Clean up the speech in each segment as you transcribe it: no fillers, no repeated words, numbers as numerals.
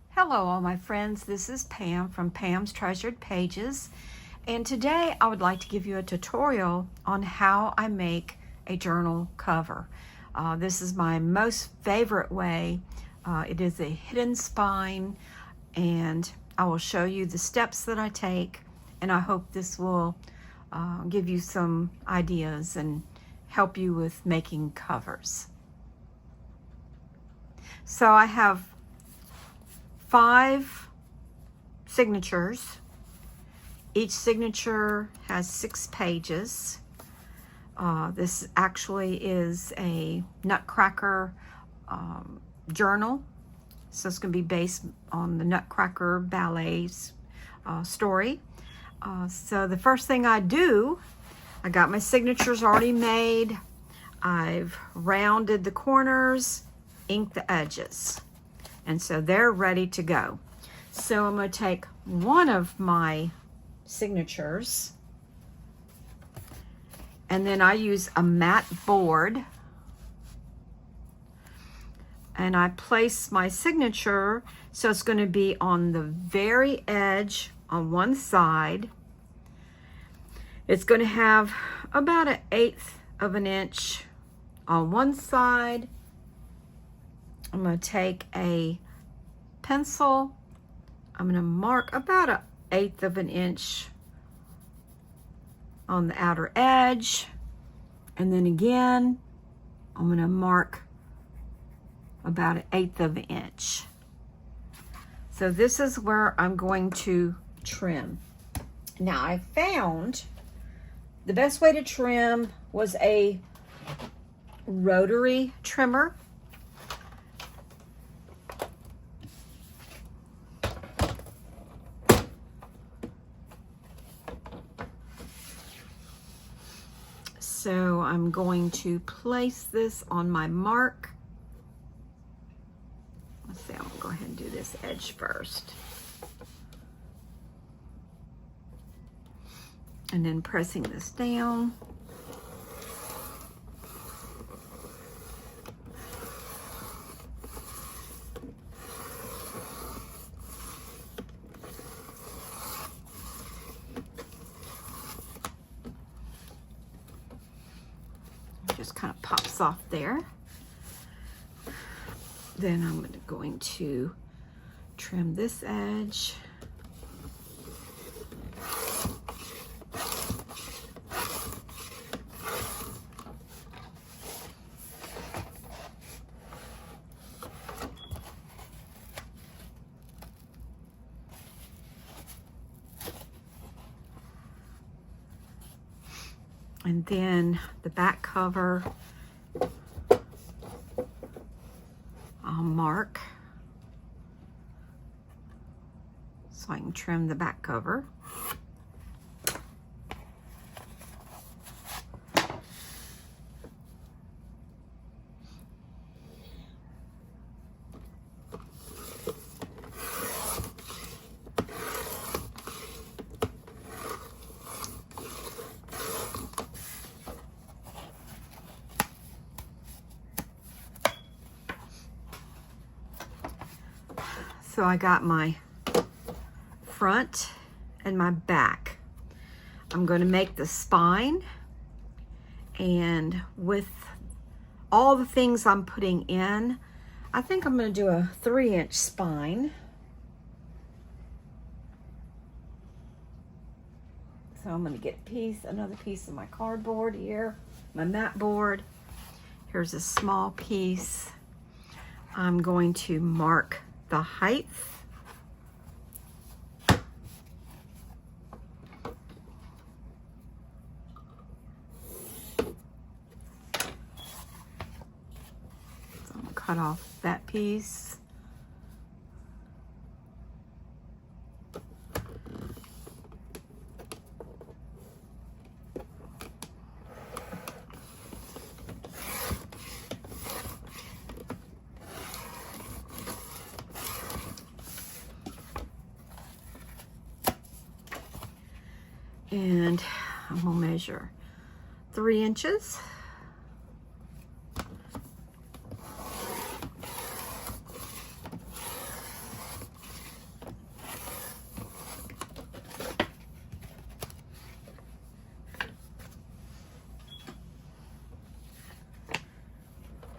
Hello all my friends, this is Pam from Pam's Treasured Pages, and today I would like to give you a tutorial on how I make a journal cover. This is my most favorite way. It is a hidden spine, and I will show you the steps that I take, and I hope this will give you some ideas and help you with making covers. So I have 5 signatures. Each signature has 6 pages. This actually is a Nutcracker journal. So it's going to be based on the Nutcracker Ballet's story. So the first thing I do, I got my signatures already made. I've rounded the corners, inked the edges. And so they're ready to go. So I'm going to take one of my signatures, and then I use a matte board, and I place my signature so it's going to be on the very edge on one side. It's going to have about 1/8 of an inch on one side. I'm going to take a pencil. I'm going to mark about 1/8 of an inch on the outer edge. And then again, I'm going to mark about 1/8 of an inch. So this is where I'm going to trim. Now I found the best way to trim was a rotary trimmer. So I'm going to place this on my mark. Let's see, I'm gonna go ahead and do this edge first. And then pressing this down. Just kind of pops off there. Then I'm going to trim this edge. And then the back cover, I'll mark so I can trim the back cover. So I got my front and my back. I'm going to make the spine, and with all the things I'm putting in, I think I'm going to do a 3-inch spine. So I'm going to get another piece of my cardboard here, my mat board. Here's a small piece. I'm going to mark the height. So I'm going to cut off that piece. And I'm gonna measure 3 inches.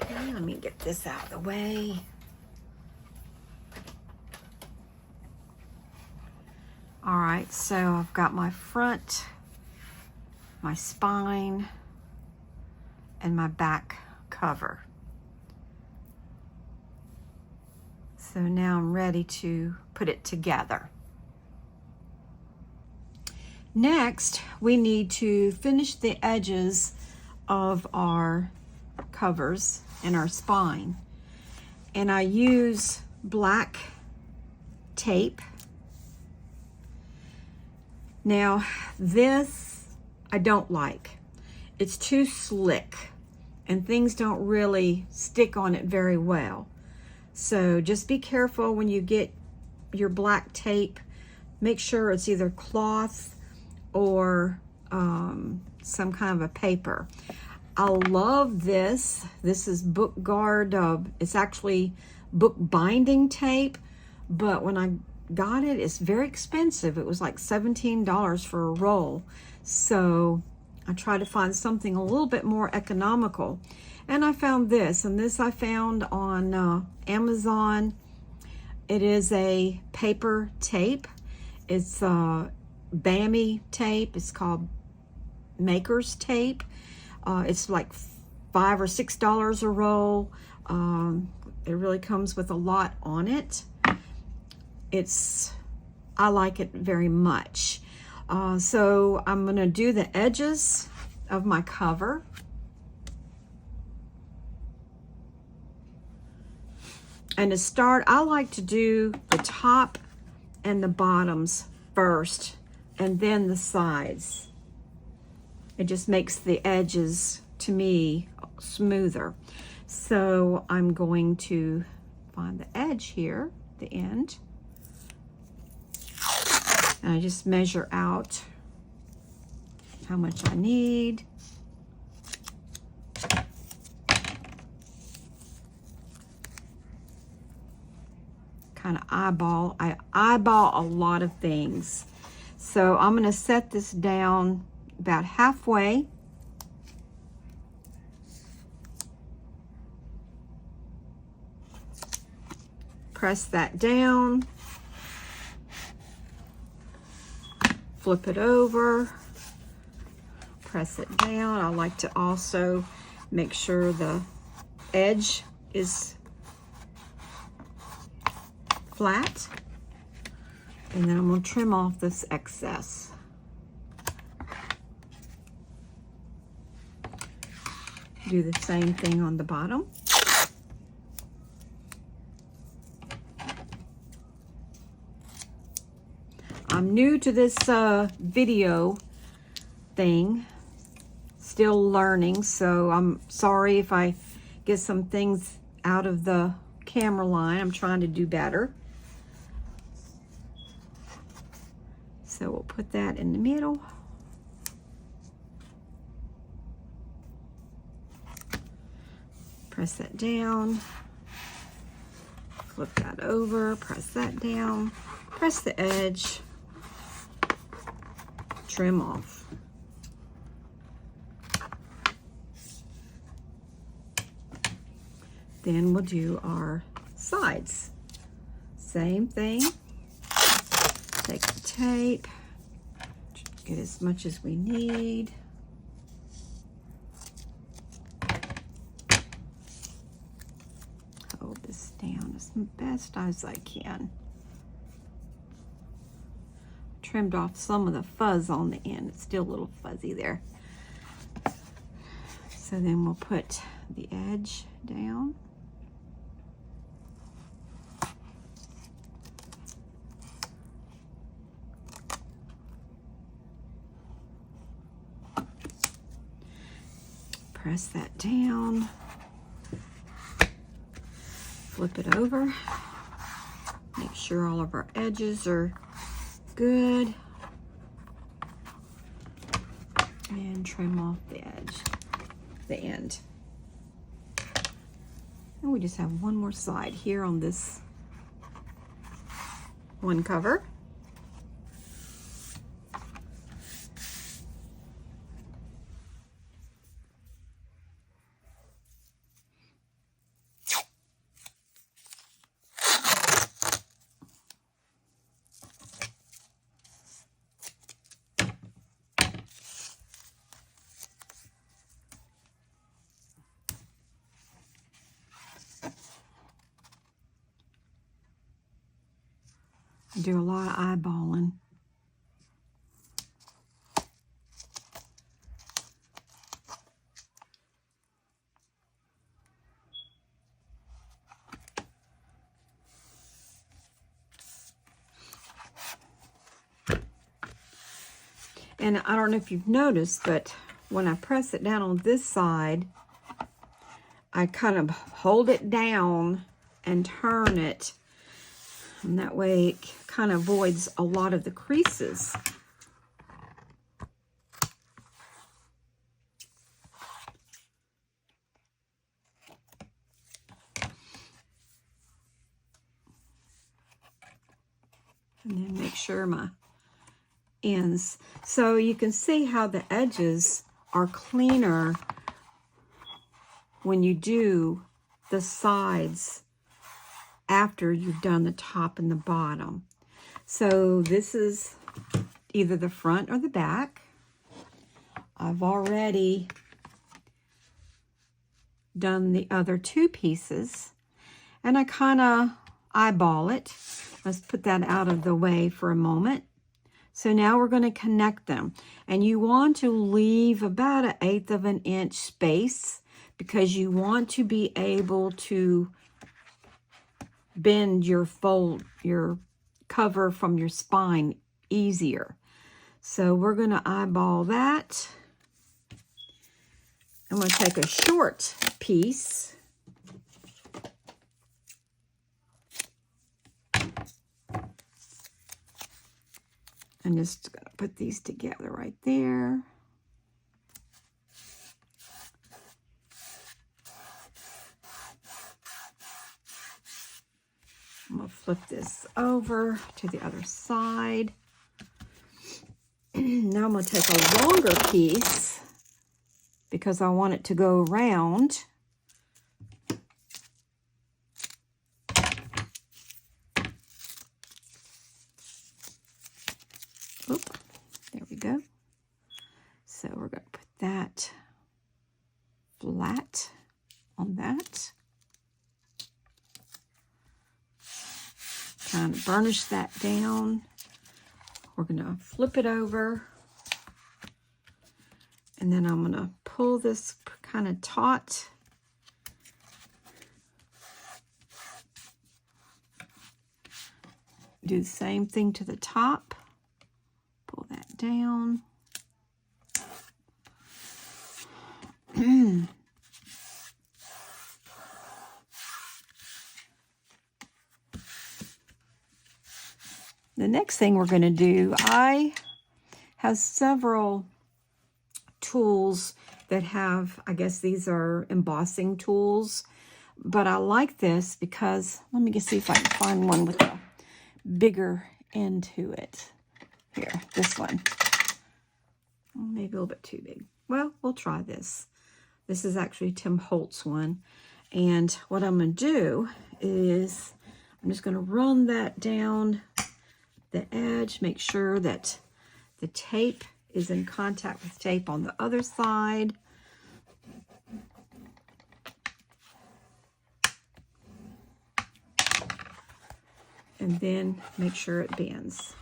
Okay, let me get this out of the way. All right, so I've got my front, my spine, and my back cover. So now I'm ready to put it together. Next, we need to finish the edges of our covers and our spine. And I use black tape. Now, this I don't like. It's too slick and things don't really stick on it very well. So just be careful when you get your black tape. Make sure it's either cloth or some kind of a paper. I love this. This is Book Guard. It's actually book binding tape, but when I got it, it's very expensive. It was like $17 for a roll. So I tried to find something a little bit more economical. And I found this, and this I found on Amazon. It is a paper tape. It's BAMI tape. It's called Maker's Tape. It's like $5 or $6 a roll. It really comes with a lot on it. I like it very much. So I'm going to do the edges of my cover. And to start, I like to do the top and the bottoms first, and then the sides. It just makes the edges, to me, smoother. So I'm going to find the edge here, the end. And I just measure out how much I need. Kind of eyeball. I eyeball a lot of things. So I'm going to set this down about halfway. Press that down. Flip it over. Press it down. I like to also make sure the edge is flat. And then I'm going to trim off this excess. Do the same thing on the bottom. I'm new to this video thing, still learning, so I'm sorry if I get some things out of the camera line. I'm trying to do better. So we'll put that in the middle. Press that down. Flip that over, press that down, press the edge, trim off. Then we'll do our sides. Same thing. Take the tape, get as much as we need. Hold this down as best as I can. Trimmed off some of the fuzz on the end. It's still a little fuzzy there. So then we'll put the edge down. Press that down. Flip it over. Make sure all of our edges are good. and trim off the edge, the end. And we just have one more side here on this one cover. Do a lot of eyeballing. And I don't know if you've noticed, but when I press it down on this side, I kind of hold it down and turn it. And that way it kind of avoids a lot of the creases. And then make sure my ends. So you can see how the edges are cleaner when you do the sides after you've done the top and the bottom. So this is either the front or the back. I've already done the other two pieces, and I kind of eyeball it. Let's put that out of the way for a moment. So now we're going to connect them, and you want to leave about 1/8 of an inch space because you want to be able to bend your cover from your spine easier. So we're going to eyeball that. I'm going to take a short piece and just going to put these together right there. I'm going to flip this over to the other side. Now I'm going to take a longer piece because I want it to go around. Oop, there we go. So we're going to put that flat on that. Kind of burnish that down. We're going to flip it over. And then I'm going to pull this kind of taut. Do the same thing to the top. Pull that down. The next thing we're going to do, I have several tools that have, I guess these are embossing tools, but I like this because, let me just see if I can find one with a bigger end to it. Here, this one. Maybe a little bit too big. Well, we'll try this. This is actually Tim Holtz one. And what I'm going to do is I'm just going to run that down the edge, make sure that the tape is in contact with tape on the other side. And then make sure it bends.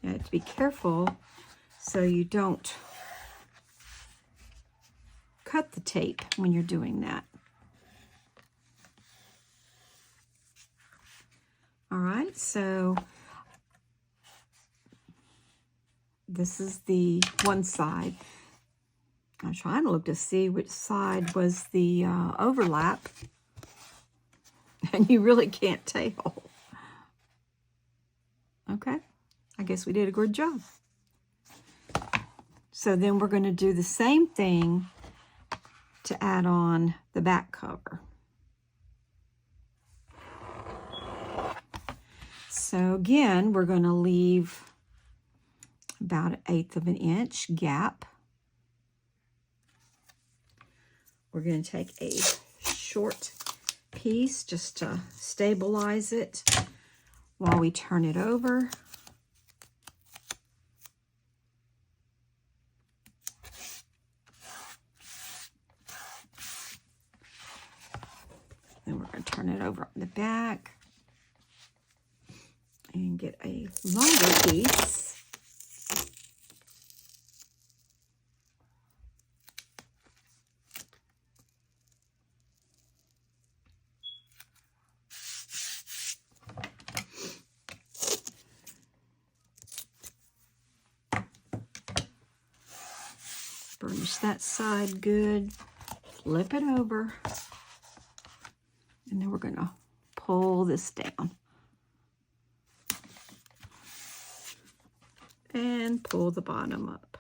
You have to be careful so you don't cut the tape when you're doing that. All right, so this is the one side. I'm trying to look to see which side was the overlap, and you really can't tell. Okay, I guess we did a good job. So then we're going to do the same thing to add on the back cover. So again, we're going to leave about 1/8 of an inch gap. We're going to take a short piece just to stabilize it while we turn it over. Then we're going to turn it over on the back and get a longer piece. Burnish that side good, flip it over, and then we're going to pull this down and pull the bottom up.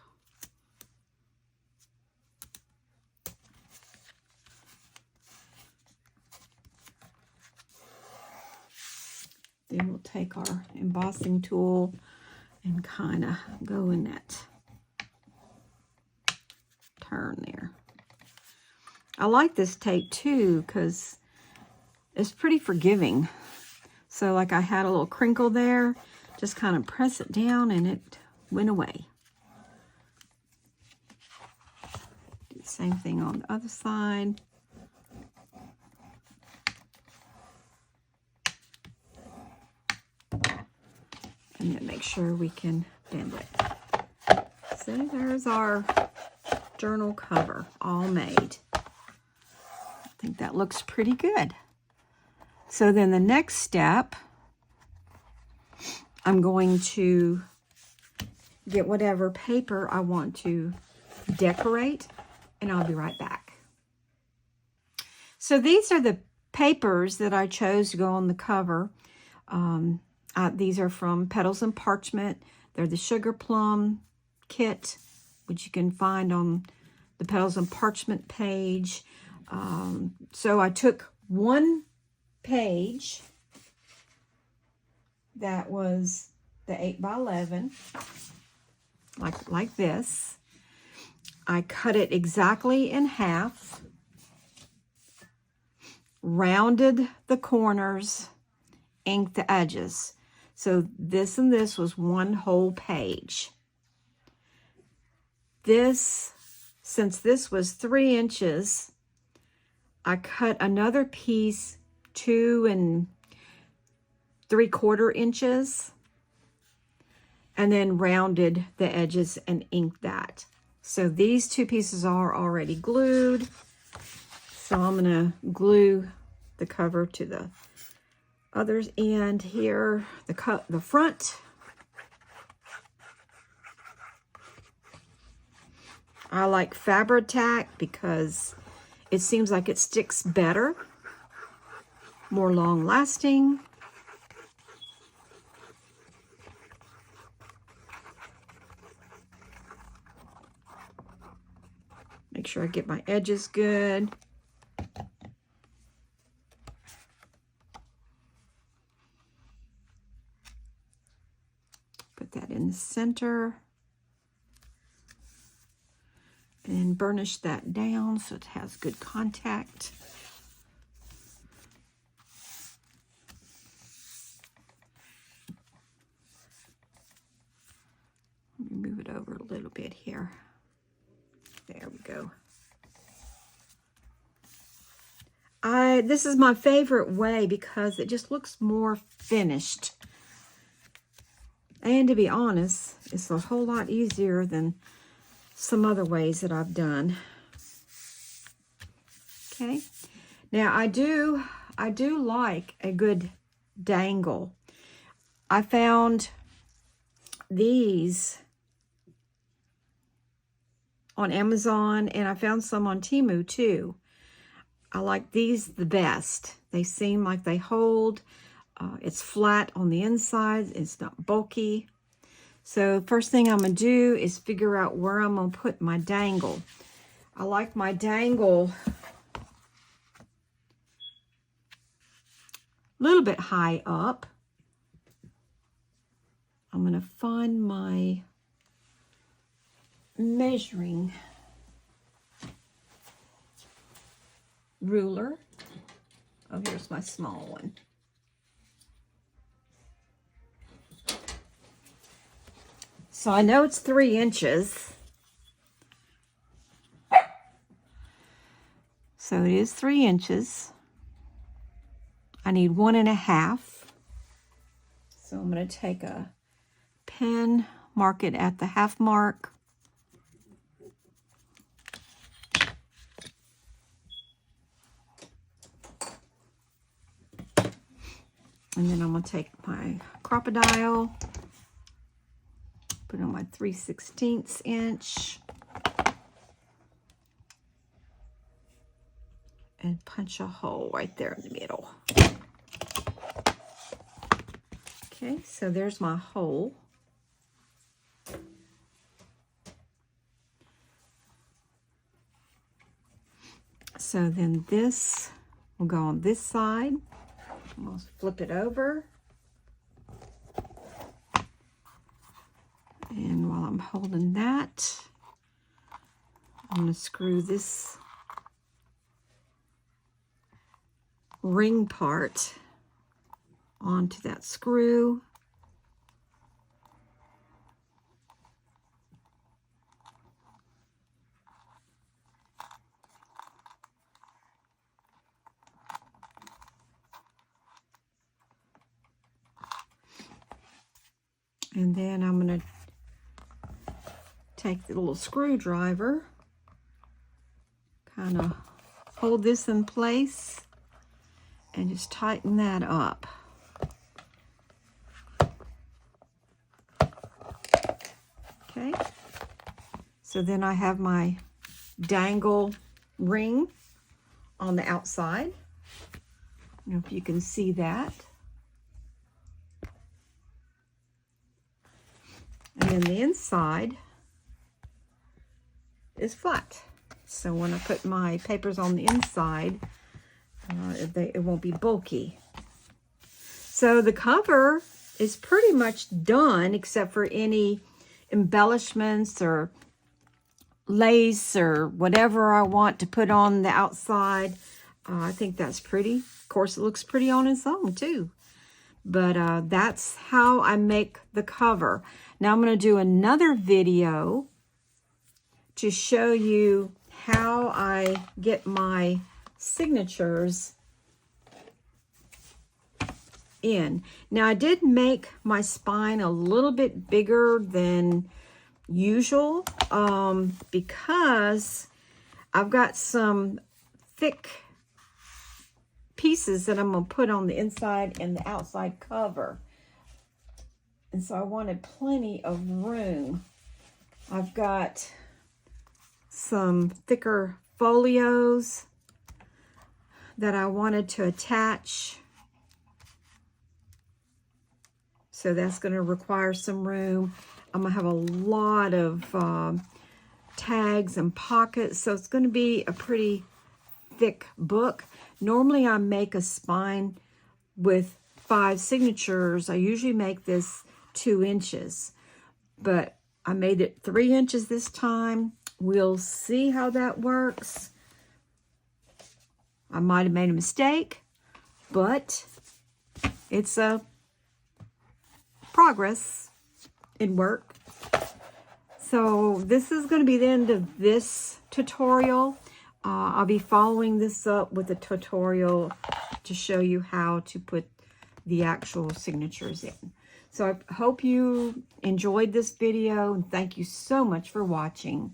Then we'll take our embossing tool and kind of go in that turn there. I like this tape too because it's pretty forgiving. So like I had a little crinkle there, just kind of press it down and it went away. Do the same thing on the other side. And then make sure we can bend it. So there's our journal cover all made. I think that looks pretty good. So then the next step, I'm going to get whatever paper I want to decorate, and I'll be right back. So these are the papers that I chose to go on the cover. These are from Petals and Parchment. They're the Sugar Plum kit, which you can find on the Petals and Parchment page. So I took one page that was the 8x11, like this. I cut it exactly in half, rounded the corners, inked the edges. So this and this was one whole page. This, since this was 3 inches, I cut another piece 2 3/4 inches and then rounded the edges and inked that. So these 2 pieces are already glued. So I'm gonna glue the cover to the other end here, the front. I like Fabri-Tac because it seems like it sticks better, more long lasting. Make sure I get my edges good. Put that in the center. And burnish that down so it has good contact. Let me move it over a little bit here. There we go. This is my favorite way because it just looks more finished. And to be honest, it's a whole lot easier than some other ways that I've done. Okay. Now I do like a good dangle. I found these on Amazon and I found some on Temu too. I like these the best. They seem like they hold. It's flat on the inside. It's not bulky. So first thing I'm going to do is figure out where I'm going to put my dangle. I like my dangle a little bit high up. I'm going to find my measuring ruler. Oh, here's my small one. So I know it's 3 inches. So it is 3 inches. I need 1.5. So I'm going to take a pen, mark it at the half mark. And then I'm going to take my Crop-A-Dile, put on my 3/16 inch, and punch a hole right there in the middle. Okay, so there's my hole. So then this will go on this side. I'm going to flip it over. And while I'm holding that, I'm going to screw this ring part onto that screw. And then I'm going to take the little screwdriver, kind of hold this in place, and just tighten that up. Okay, so then I have my dangle ring on the outside. I don't know if you can see that. And then the inside is flat. So when I put my papers on the inside, it won't be bulky. So the cover is pretty much done, except for any embellishments or lace or whatever I want to put on the outside. I think that's pretty. Of course, it looks pretty on its own too. But that's how I make the cover. Now I'm going to do another video to show you how I get my signatures in. Now I did make my spine a little bit bigger than usual because I've got some thick pieces that I'm going to put on the inside and the outside cover. And so I wanted plenty of room. I've got some thicker folios that I wanted to attach. So that's going to require some room. I'm going to have a lot of tags and pockets. So it's going to be a pretty thick book. Normally I make a spine with 5 signatures. I usually make this 2 inches, but I made it 3 inches this time. We'll see how that works. I might have made a mistake, but it's a progress in work. So this is going to be the end of this tutorial. I'll be following this up with a tutorial to show you how to put the actual signatures in. So I hope you enjoyed this video, and thank you so much for watching.